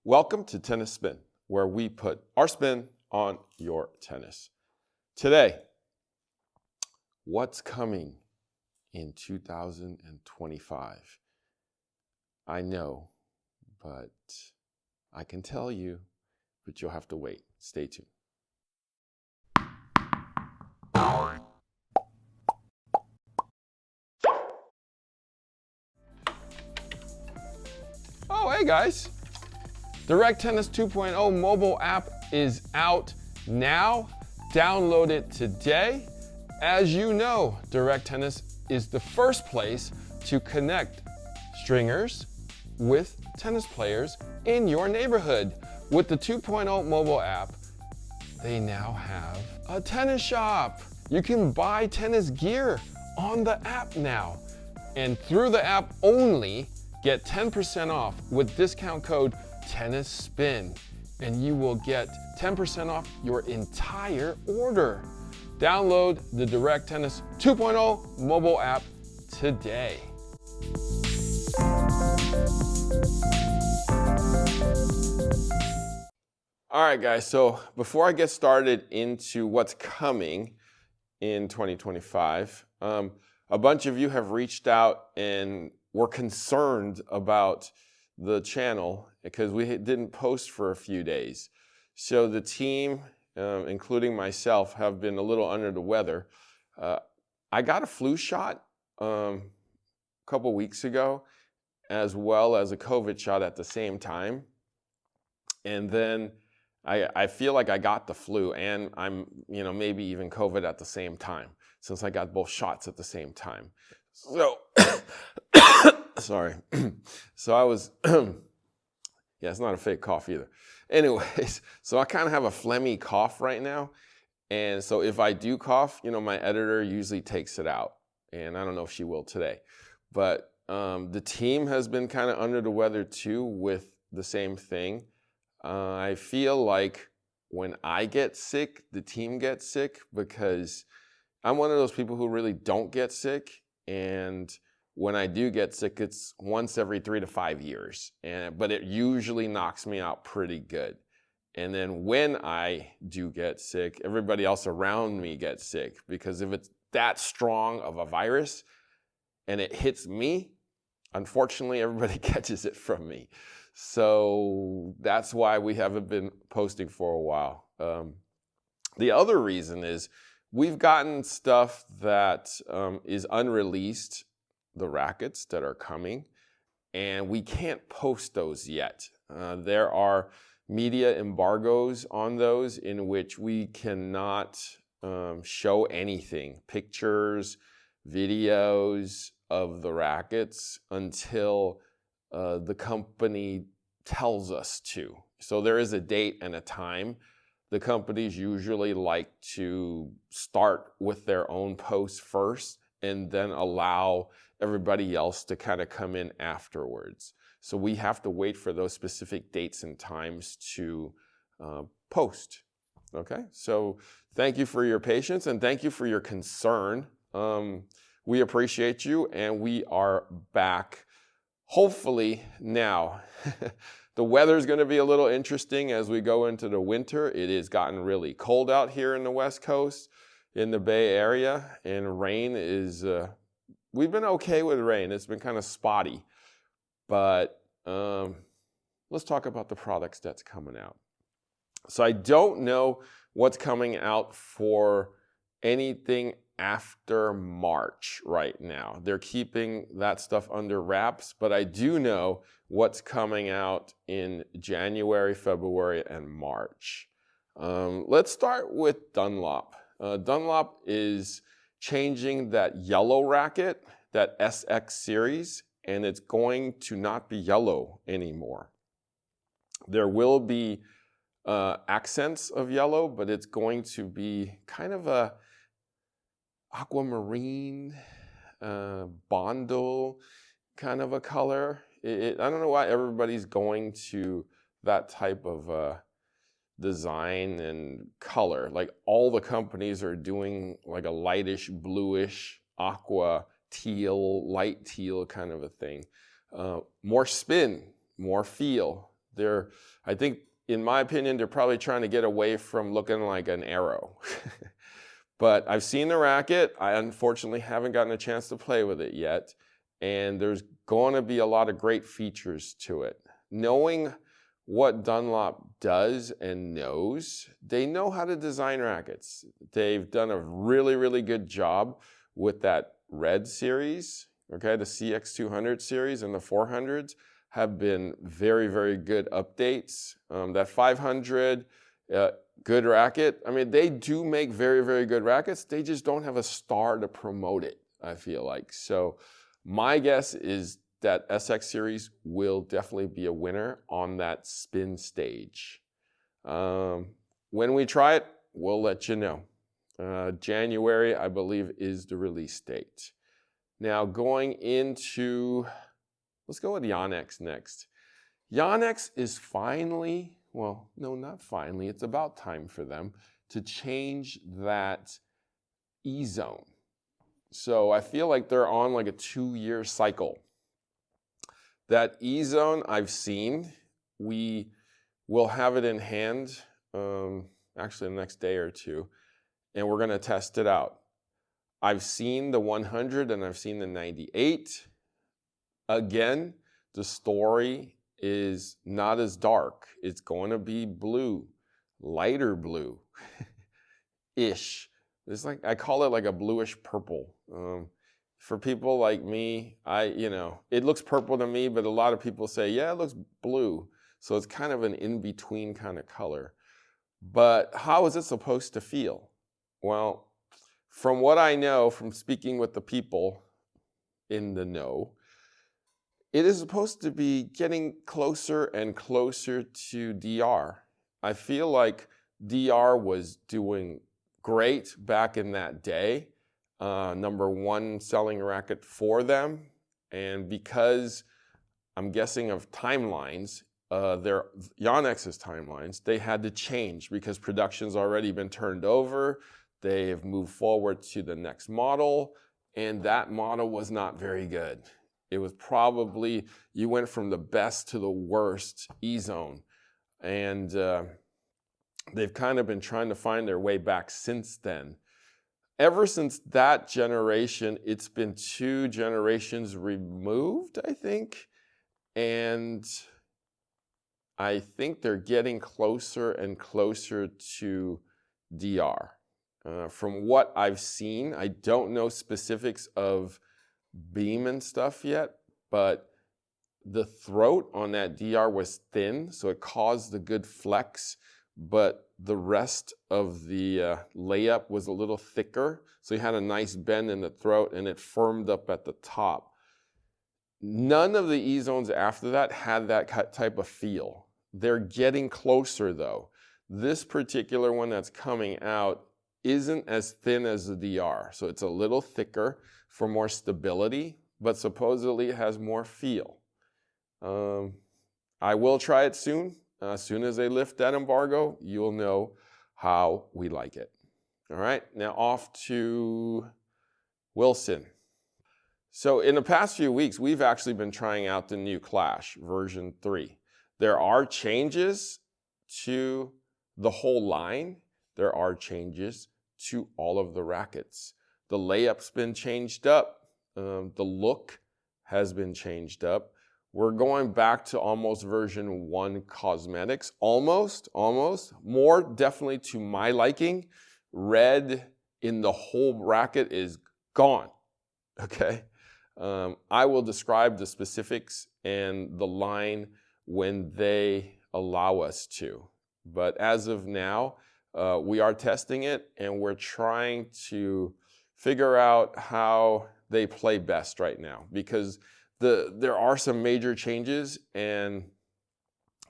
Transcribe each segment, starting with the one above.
Welcome to Tennis Spin, where we put our spin on your tennis. Today, what's coming in 2025? I know, but I can tell you, but you'll have to wait. Stay tuned. Oh, hey guys. Direct Tennis 2.0 mobile app is out now. Download it today. As you know, Direct Tennis is the first place to connect stringers with tennis players in your neighborhood. With the 2.0 mobile app, they now have a tennis shop. You can buy tennis gear on the app now. And through the app only, get 10% off with discount code TennisSpin, and you will get 10% off your entire order. Download the Direct Tennis 2.0 mobile app today. All right, guys, so before I get started into what's coming in 2025, a bunch of you have reached out and were concerned about the channel because we didn't post for a few days. So the team, including myself, have been a little under the weather. I got a flu shot a couple weeks ago, as well as a COVID shot at the same time. And then I feel like I got the flu and I'm, maybe even COVID at the same time, since I got both shots at the same time. So, sorry. So I was, yeah, it's not a fake cough either. Anyways, so I kind of have a phlegmy cough right now. And so if I do cough, my editor usually takes it out. And I don't know if she will today. But the team has been kind of under the weather too with the same thing. I feel like when I get sick, the team gets sick because I'm one of those people who really don't get sick. And when I do get sick, it's once every 3 to 5 years. But it usually knocks me out pretty good. And then when I do get sick, everybody else around me gets sick. Because if it's that strong of a virus and it hits me, unfortunately, everybody catches it from me. So that's why we haven't been posting for a while. The other reason is we've gotten stuff that is unreleased, the rackets that are coming, and we can't post those yet. There are media embargoes on those in which we cannot show anything, pictures, videos of the rackets until the company tells us to. So there is a date and a time. The companies usually like to start with their own posts first and then allow everybody else to kind of come in afterwards. So we have to wait for those specific dates and times to post. Okay, so thank you for your patience and thank you for your concern. We appreciate you, and we are back hopefully now. The weather's going to be a little interesting as we go into the winter. It has gotten really cold out here in the West Coast, in the Bay Area, and rain is, we've been okay with rain. It's been kind of spotty, but let's talk about the products that's coming out. So I don't know what's coming out for anything after March right now. They're keeping that stuff under wraps, but I do know what's coming out in January, February, and March. Let's start with Dunlop. Dunlop is changing that yellow racket, that SX series, and it's going to not be yellow anymore. There will be accents of yellow, but it's going to be kind of a aquamarine, Bondo kind of a color. I don't know why everybody's going to that type of design and color. Like all the companies are doing like a lightish, bluish, aqua, teal, light teal kind of a thing. More spin, more feel. I think, in my opinion, they're probably trying to get away from looking like an arrow. But I've seen the racket. I unfortunately haven't gotten a chance to play with it yet. And there's going to be a lot of great features to it. Knowing what Dunlop does and knows, they know how to design rackets. They've done a really, really good job with that Red series, okay? The CX200 series and the 400s have been very, very good updates. That 500, good racket. I mean, they do make very, very good rackets. They just don't have a star to promote it, I feel like. So my guess is that SX series will definitely be a winner on that spin stage. When we try it, we'll let you know. January, I believe, is the release date. Now going into, let's go with Yonex next. Yonex is finally, well, no, not finally, it's about time for them to change that Ezone. So I feel like they're on like a 2-year cycle. That Ezone I've seen, we will have it in hand, actually the next day or two, and we're gonna test it out. I've seen the 100 and I've seen the 98. Again, the story is not as dark. It's going to be blue, lighter blue-ish. It's like, I call it like a bluish purple. For people like me, it looks purple to me, but a lot of people say, yeah, it looks blue. So it's kind of an in-between kind of color. But how is it supposed to feel? Well, from what I know from speaking with the people in the know, it is supposed to be getting closer and closer to DR. I feel like DR was doing great back in that day. #1 selling racket for them. And because I'm guessing of timelines, their Yonex's timelines, they had to change because production's already been turned over. They've moved forward to the next model, and that model was not very good. It was probably, you went from the best to the worst Ezone. And they've kind of been trying to find their way back since then. Ever since that generation, it's been 2 generations removed, I think. And I think they're getting closer and closer to DR. From what I've seen, I don't know specifics of beam and stuff yet, but the throat on that DR was thin, so it caused a good flex, but the rest of the layup was a little thicker, so you had a nice bend in the throat and it firmed up at the top. None of the Ezones after that had that type of feel. They're getting closer though. This particular one that's coming out isn't as thin as the DR, so it's a little thicker for more stability, but supposedly it has more feel. I will try it soon. As soon as they lift that embargo, you'll know how we like it. All right, now off to Wilson. So in the past few weeks, we've actually been trying out the new Clash version 3. There are changes to the whole line. There are changes to all of the rackets. The layup's been changed up. The look has been changed up. We're going back to almost version 1 cosmetics. Almost. More definitely to my liking. Red in the whole racket is gone, okay? I will describe the specifics and the line when they allow us to. But as of now, we are testing it and we're trying to figure out how they play best right now, because there are some major changes and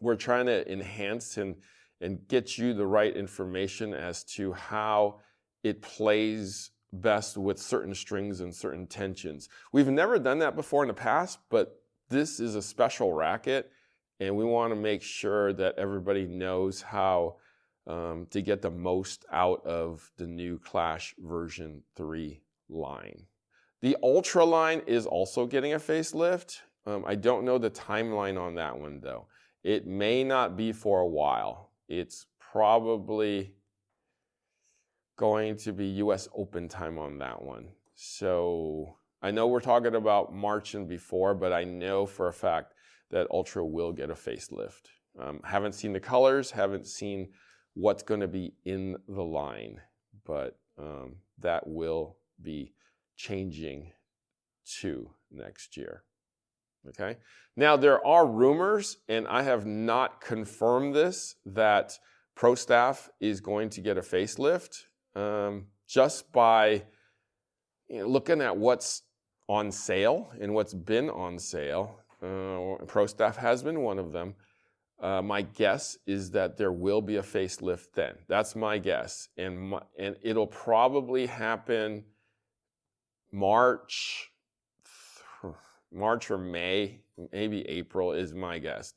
we're trying to enhance and get you the right information as to how it plays best with certain strings and certain tensions. We've never done that before in the past, but this is a special racket and we want to make sure that everybody knows how to get the most out of the new Clash version 3 line. The Ultra line is also getting a facelift. I don't know the timeline on that one though. It may not be for a while. It's probably going to be US Open time on that one. So I know we're talking about March and before, but I know for a fact that Ultra will get a facelift. Haven't seen the colors, haven't seen what's going to be in the line, but that will be changing too next year. Okay. Now there are rumors, and I have not confirmed this, that Pro Staff is going to get a facelift. Just by looking at what's on sale and what's been on sale. Pro Staff has been one of them. My guess is that there will be a facelift then. That's my guess. And it'll probably happen March or May, maybe April is my guess.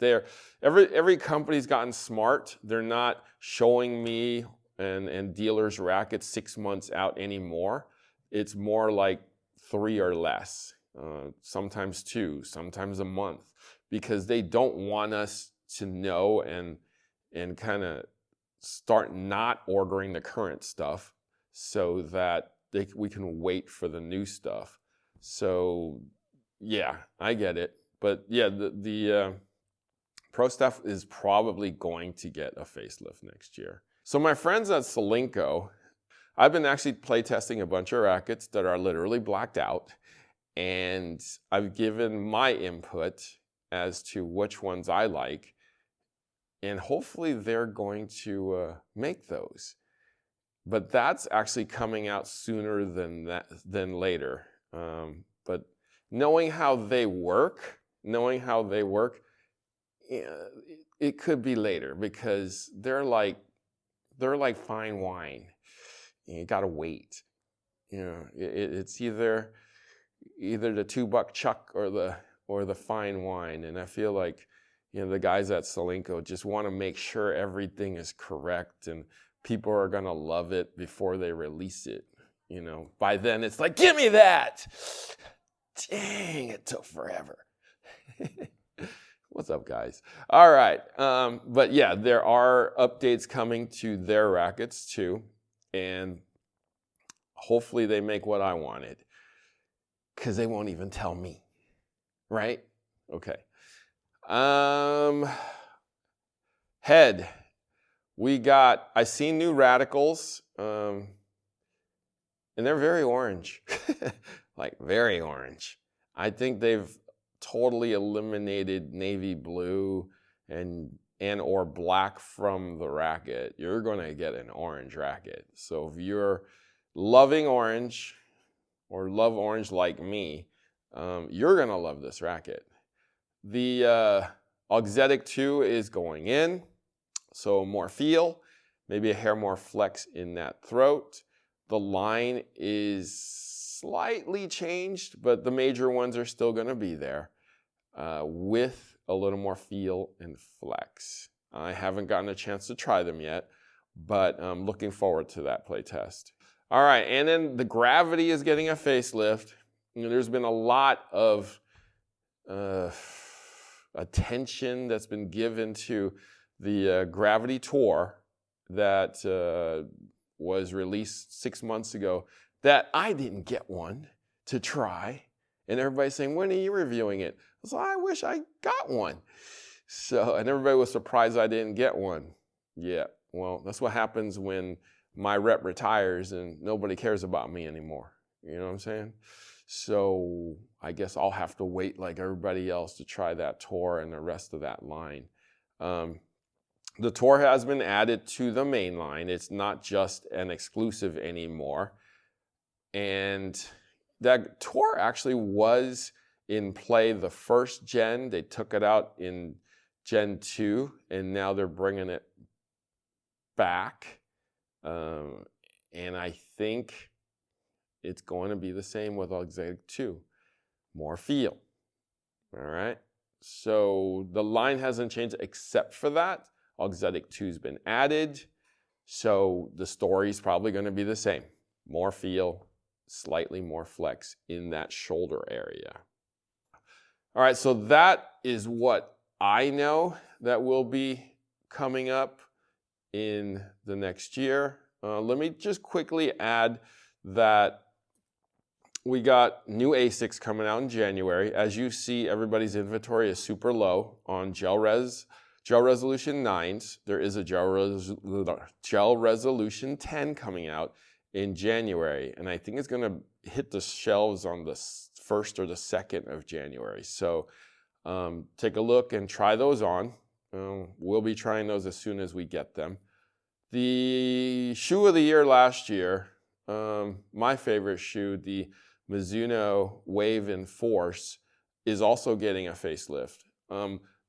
Every company's gotten smart. They're not showing me and dealers rackets 6 months out anymore. It's more like 3 or less, sometimes 2, sometimes a month, because they don't want us to know and kind of start not ordering the current stuff so that we can wait for the new stuff. So yeah, I get it. But yeah, the Pro Staff is probably going to get a facelift next year. So my friends at Solinco, I've been actually playtesting a bunch of rackets that are literally blacked out, and I've given my input as to which ones I like, and hopefully they're going to make those. But that's actually coming out sooner than later. But knowing how they work, it could be later, because they're like fine wine. You gotta wait. It's either the $2 chuck or the fine wine. And I feel like the guys at Solinco just want to make sure everything is correct and people are gonna love it before they release it. By then it's like, give me that. Dang, it took forever. What's up, guys? All right. But yeah, there are updates coming to their rackets too. And hopefully they make what I wanted, because they won't even tell me. Right? Okay. Head. I see new radicals. And they're very orange. Like very orange. I think they've totally eliminated navy blue and or black from the racket. You're going to get an orange racket. So if you're loving orange or love orange like me, you're going to love this racket. The Auxetic 2 is going in, so more feel, maybe a hair more flex in that throat. The line is slightly changed, but the major ones are still going to be there, with a little more feel and flex. I haven't gotten a chance to try them yet, but I'm looking forward to that play test. All right, and then the Gravity is getting a facelift. There's been a lot of attention that's been given to the Gravity Tour that was released 6 months ago, that I didn't get one to try. And everybody's saying, when are you reviewing it? So I wish I got one. And everybody was surprised I didn't get one. Yeah, well, that's what happens when my rep retires and nobody cares about me anymore. You know what I'm saying? So I guess I'll have to wait like everybody else to try that Tour and the rest of that line. The Tour has been added to the main line. It's not just an exclusive anymore. And that Tour actually was in play the first gen. They took it out in Gen 2, and now they're bringing it back. And I think it's going to be the same with Auxetic 2. More feel. All right? So the line hasn't changed except for that. Auxetic 2's been added. So the story's probably going to be the same. More feel, slightly more flex in that shoulder area. All right, so that is what I know that will be coming up in the next year. Let me just quickly add that we got new ASICs coming out in January. As you see, everybody's inventory is super low on gel resolution 9s. There is a gel resolution 10 coming out in January, and I think it's going to hit the shelves on the 1st or the 2nd of January. So take a look and try those on. We'll be trying those as soon as we get them. The shoe of the year last year, my favorite shoe, the Mizuno Wave and Force, is also getting a facelift.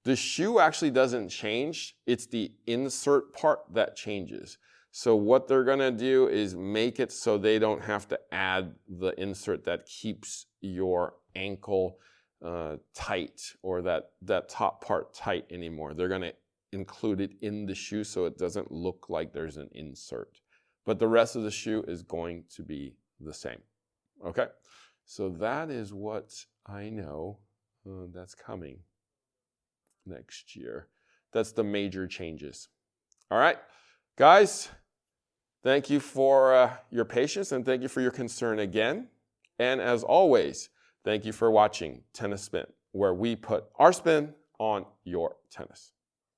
The shoe actually doesn't change. It's the insert part that changes. So what they're going to do is make it so they don't have to add the insert that keeps your ankle tight, or that top part tight anymore. They're going to include it in the shoe so it doesn't look like there's an insert. But the rest of the shoe is going to be the same. Okay? So that is what I know that's coming next year. That's the major changes. All right, guys, thank you for your patience, and thank you for your concern again. And as always, thank you for watching Tennis Spin, where we put our spin on your tennis.